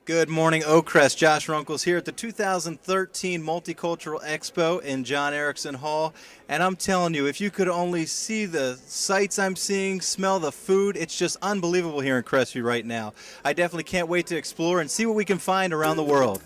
Good morning, Oakcrest. Josh Runkles here at the 2013 Multicultural Expo in John Erickson Hall. And I'm telling you, if you could only see the sights I'm seeing, smell the food, it's just unbelievable here in Crestview right now. I definitely can't wait to explore and see what we can find around the world.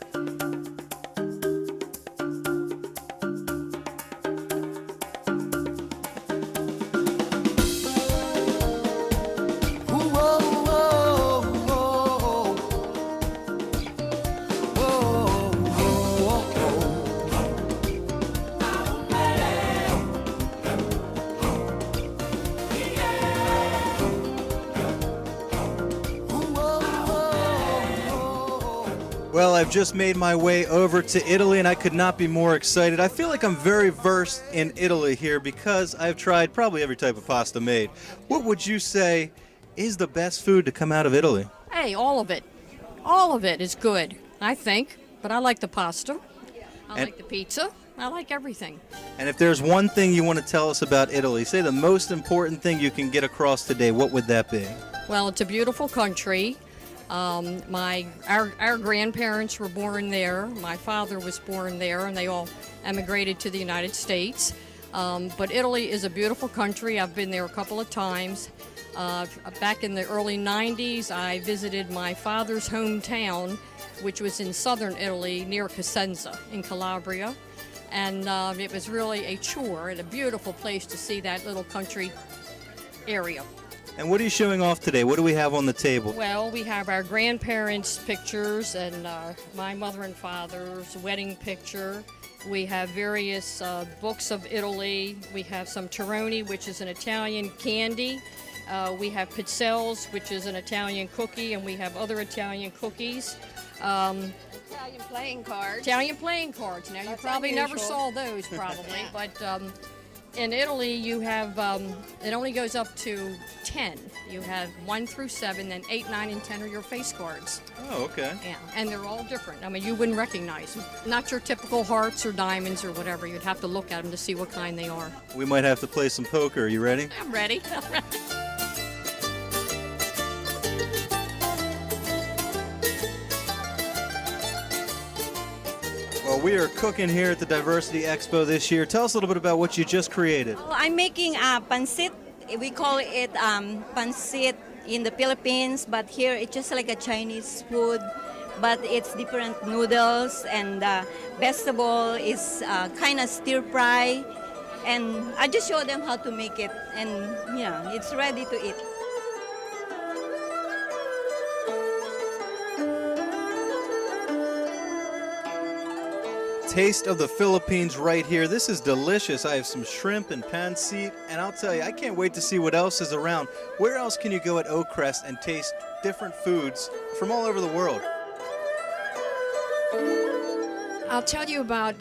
Well, I've just made my way over to Italy, and I could not be more excited. I feel like I'm very versed in Italy here because I've tried probably every type of pasta made. What would you say is the best food to come out of Italy? Hey, all of it. All of it is good, I think. But I like the pasta. I like the pizza. I like everything. And if there's one thing you want to tell us about Italy, say the most important thing you can get across today, what would that be? Well, it's a beautiful country. Our grandparents were born there. My father was born there, and they all emigrated to the United States. But Italy is a beautiful country. I've been there a couple of times. Back in the early 90s, I visited my father's hometown, which was in southern Italy near Cosenza in Calabria. And it was really a chore and a beautiful place to see that little country area. And what are you showing off today? What do we have on the table? Well, we have our grandparents' pictures and my mother and father's wedding picture. We have various books of Italy. We have some Tironi, which is an Italian candy. We have pizzelles, which is an Italian cookie, and we have other Italian cookies. Italian playing cards. Italian playing cards. Now, you probably never saw those, probably, but in Italy, you have, it only goes up to 10. You have 1 through 7, then 8, 9, and 10 are your face cards. Oh, okay. Yeah, and they're all different. I mean, you wouldn't recognize them. Not your typical hearts or diamonds or whatever. You'd have to look at them to see what kind they are. We might have to play some poker. Are you ready? I'm ready. Well, we are cooking here at the Diversity Expo this year. Tell us a little bit about what you just created. Well, I'm making pancit. We call it pancit in the Philippines, but here it's just like a Chinese food, but it's different noodles and vegetable is kind of stir fry. And I just show them how to make it, and yeah, it's ready to eat. Taste of the Philippines right here. This is delicious. I have some shrimp and pancit, and I'll tell you, I can't wait to see what else is around. Where else can you go at Oakcrest and taste different foods from all over the world? I'll tell you about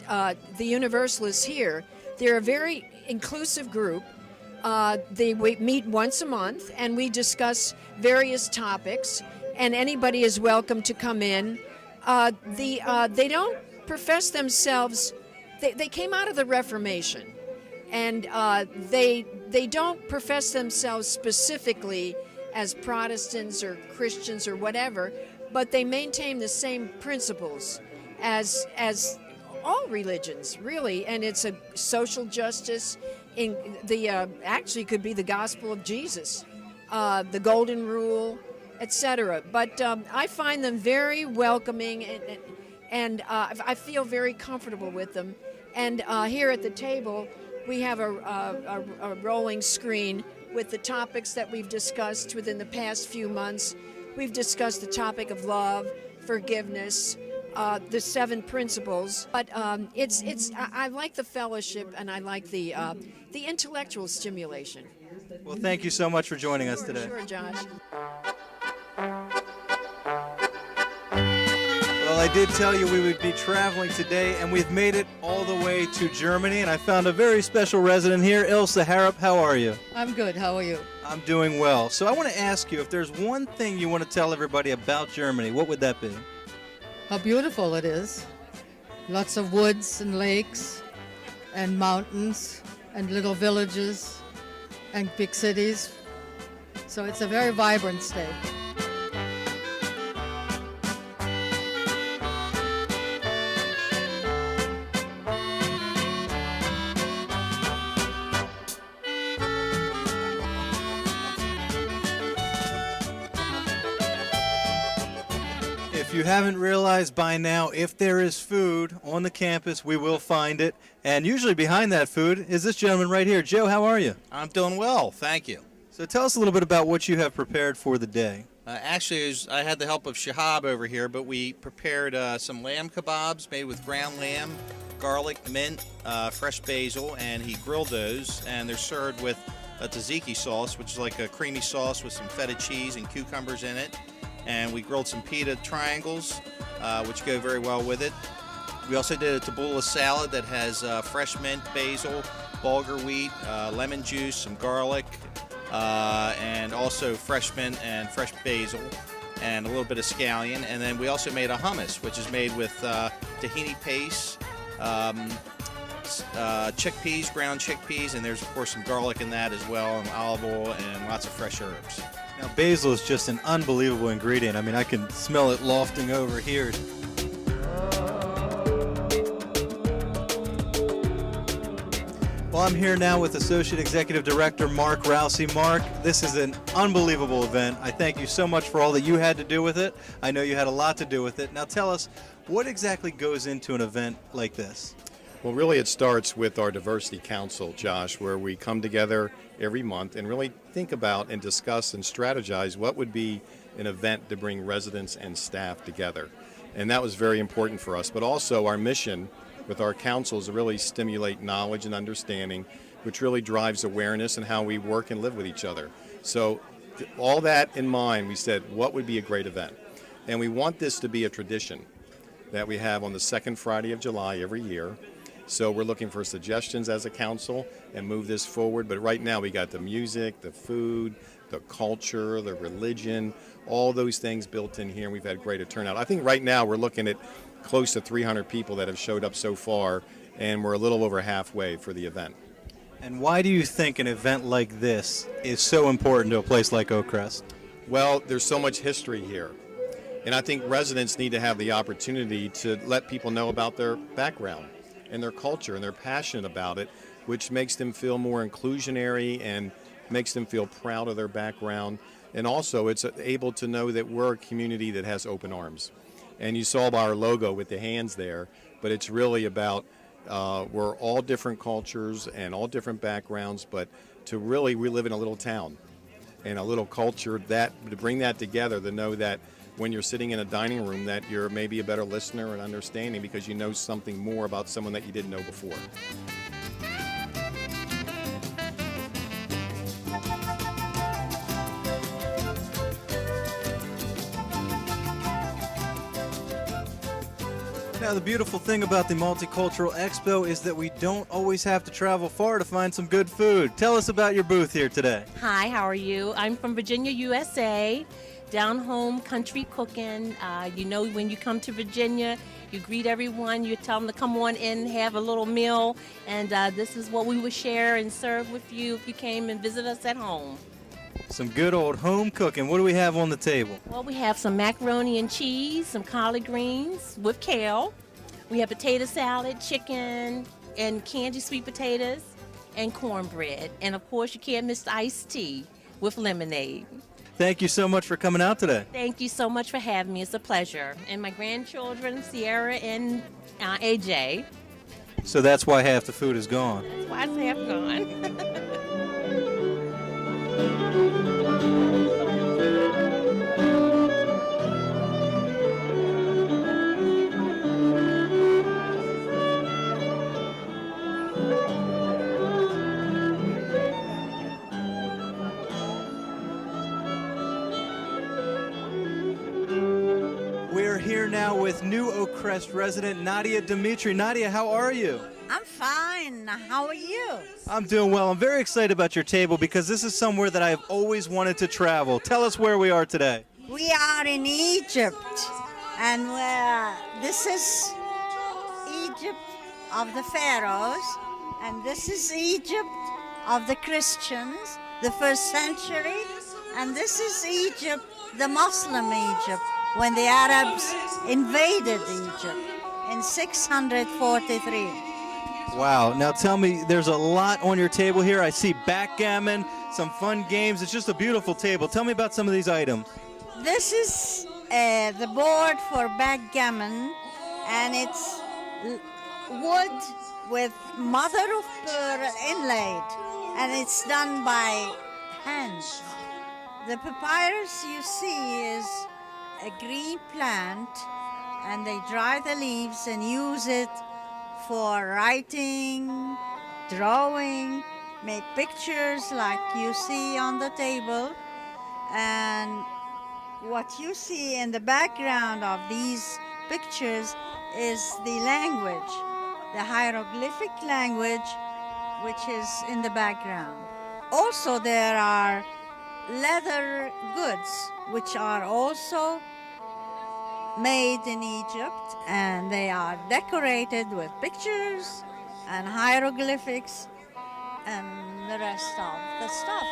the Universalists here. They're a very inclusive group. We meet once a month, and we discuss various topics, and anybody is welcome to come in. They don't profess themselves, they came out of the Reformation, and they don't profess themselves specifically as Protestants or Christians or whatever, but they maintain the same principles as all religions, really, and it's a social justice in the actually could be the gospel of Jesus, the golden rule, etc. But I find them very welcoming, and I feel very comfortable with them. And here at the table, we have a rolling screen with the topics that we've discussed within the past few months. We've discussed the topic of love, forgiveness, the 7 principles. But I like the fellowship, and I like the intellectual stimulation. Well, thank you so much for joining us today. Sure, Josh. Well, I did tell you we would be traveling today, and we've made it all the way to Germany, and I found a very special resident here. Ilse Harrop, how are you? I'm good. How are you? I'm doing well. So I want to ask you, if there's one thing you want to tell everybody about Germany, what would that be? How beautiful it is. Lots of woods and lakes and mountains and little villages and big cities. So it's a very vibrant state. If you haven't realized by now, if there is food on the campus, we will find it. And usually behind that food is this gentleman right here. Joe, how are you? I'm doing well, thank you. So tell us a little bit about what you have prepared for the day. Actually, I had the help of Shahab over here, but we prepared some lamb kebabs made with ground lamb, garlic, mint, fresh basil, and he grilled those, and they're served with a tzatziki sauce, which is like a creamy sauce with some feta cheese and cucumbers in it. And we grilled some pita triangles, which go very well with it. We also did a tabbouleh salad that has fresh mint, basil, bulgur wheat, lemon juice, some garlic, and also fresh mint and fresh basil, and a little bit of scallion. And then we also made a hummus, which is made with tahini paste, chickpeas, ground chickpeas, and there's of course some garlic in that as well, and olive oil, and lots of fresh herbs. Now, basil is just an unbelievable ingredient. I mean, I can smell it lofting over here. Well, I'm here now with Associate Executive Director Mark Rousey. Mark, this is an unbelievable event. I thank you so much for all that you had to do with it. I know you had a lot to do with it. Now tell us, what exactly goes into an event like this? Well, really it starts with our Diversity Council, Josh, where we come together every month and really think about and discuss and strategize what would be an event to bring residents and staff together. And that was very important for us. But also our mission with our council is to really stimulate knowledge and understanding, which really drives awareness and how we work and live with each other. So all that in mind, we said, what would be a great event? And we want this to be a tradition that we have on the second Friday of July every year. So we're looking for suggestions as a council and move this forward. But right now we got the music, the food, the culture, the religion, all those things built in here. We've had great turnout. I think right now we're looking at close to 300 people that have showed up so far, and we're a little over halfway for the event. And why do you think an event like this is so important to a place like Oak Crest? Well, there's so much history here. And I think residents need to have the opportunity to let people know about their background and their culture, and they're passionate about it, which makes them feel more inclusionary and makes them feel proud of their background. And also it's able to know that we're a community that has open arms. And you saw our logo with the hands there, but it's really about we're all different cultures and all different backgrounds, but we live in a little town and a little culture, that to bring that together, to know that when you're sitting in a dining room that you're maybe a better listener and understanding because you know something more about someone that you didn't know before. Now, the beautiful thing about the Multicultural Expo is that we don't always have to travel far to find some good food. Tell us about your booth here today. Hi, how are you? I'm from Virginia, USA. Down home country cooking. You know, when you come to Virginia, you greet everyone, you tell them to come on in, have a little meal, and this is what we would share and serve with you if you came and visit us at home. Some good old home cooking. What do we have on the table? Well, we have some macaroni and cheese, some collard greens with kale. We have potato salad, chicken, and candy sweet potatoes, and cornbread. And of course, you can't miss the iced tea with lemonade. Thank you so much for coming out today. Thank you so much for having me. It's a pleasure. And my grandchildren, Sierra and AJ. So that's why half the food is gone. That's why it's half gone. We're here now with new Oak Crest resident Nadia Dimitri. Nadia, how are you? I'm fine. How are you? I'm doing well. I'm very excited about your table because this is somewhere that I have always wanted to travel. Tell us where we are today. We are in Egypt, and this is Egypt of the pharaohs, and this is Egypt of the Christians, the first century, and this is Egypt, the Muslim Egypt, when the Arabs invaded Egypt in 643. Wow. Now tell me, there's a lot on your table here. I see backgammon, some fun games. It's just a beautiful table. Tell me about some of these items. This is the board for backgammon, and it's wood with mother of pearl inlaid, and it's done by hand. The papyrus you see is a green plant, and they dry the leaves and use it for writing, drawing, make pictures like you see on the table. And what you see in the background of these pictures is the language, the hieroglyphic language, which is in the background. Also, there are leather goods, which are also made in Egypt, and they are decorated with pictures and hieroglyphics and the rest of the stuff.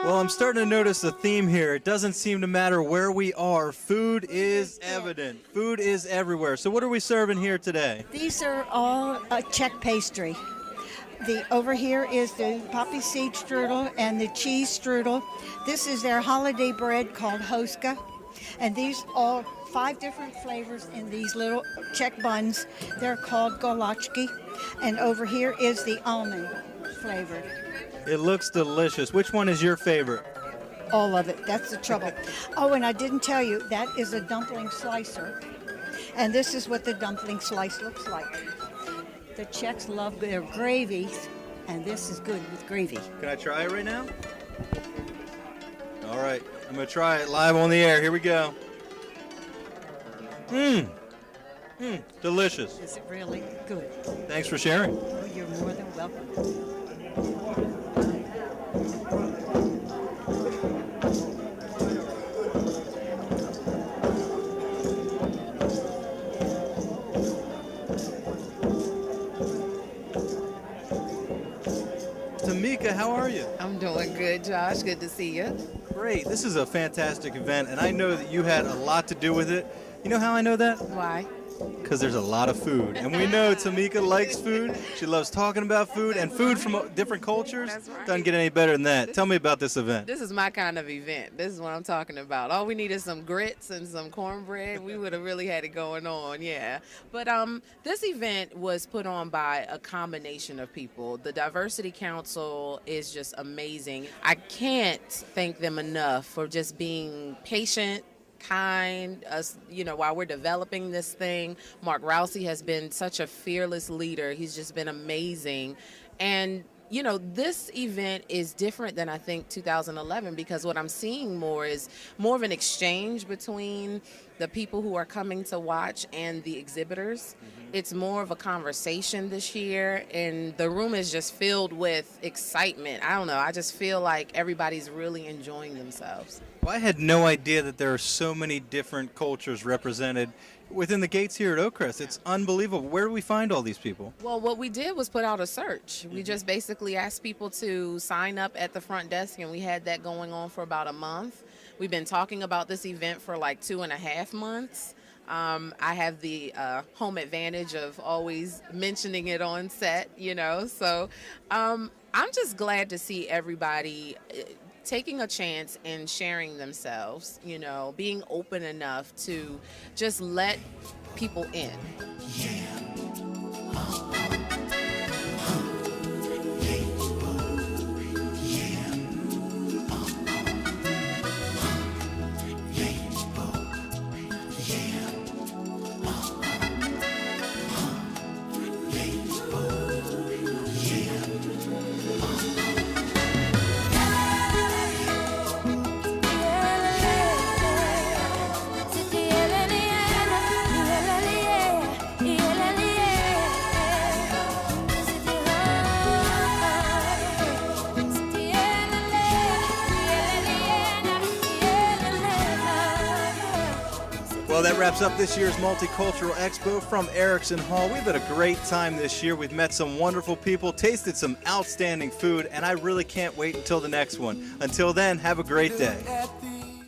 Well, I'm starting to notice a theme here. It doesn't seem to matter where we are. Food is evident. Food is everywhere. So what are we serving here today? These are all Czech pastry. Over here is the poppy seed strudel and the cheese strudel. This is their holiday bread called hoska. And these all 5 different flavors in these little Czech buns. They're called golachki. And over here is the almond flavored. It looks delicious. Which one is your favorite? All of it. That's the trouble. Oh, and I didn't tell you, that is a dumpling slicer. And this is what the dumpling slice looks like. The Czechs love their gravies, and this is good with gravy. Can I try it right now? All right, I'm gonna try it live on the air. Here we go. Delicious. Is it really good? Thanks for sharing. Oh, you're more than welcome. Tamika, how are you? I'm doing good, Josh. Good to see you. Great. This is a fantastic event, and I know that you had a lot to do with it. You know how I know that? Why? Because there's a lot of food. And we know Tamika likes food. She loves talking about food, and food from different cultures. That's right. Doesn't get any better than that. Tell me about this event. This is my kind of event. This is what I'm talking about. All we need is some grits and some cornbread. We would have really had it going on, yeah. But this event was put on by a combination of people. The Diversity Council is just amazing. I can't thank them enough for just being patient, kind, us, while we're developing this thing. Mark Rousey has been such a fearless leader. He's just been amazing. And this event is different than I think 2011, because what I'm seeing more is more of an exchange between the people who are coming to watch and the exhibitors. It's more of a conversation this year, and the room is just filled with excitement. I don't know, I just feel like everybody's really enjoying themselves. Well, I had no idea that there are so many different cultures represented within the gates here at Oakcrest. It's unbelievable. Where do we find all these people? Well, what we did was put out a search. We just basically asked people to sign up at the front desk, and we had that going on for about a month. We've been talking about this event for like 2.5 months. I have the home advantage of always mentioning it on set, so I'm just glad to see everybody taking a chance and sharing themselves, being open enough to just let people in. Well, that wraps up this year's Multicultural Expo from Erickson Hall. We've had a great time this year. We've met some wonderful people, tasted some outstanding food, and I really can't wait until the next one. Until then, have a great day.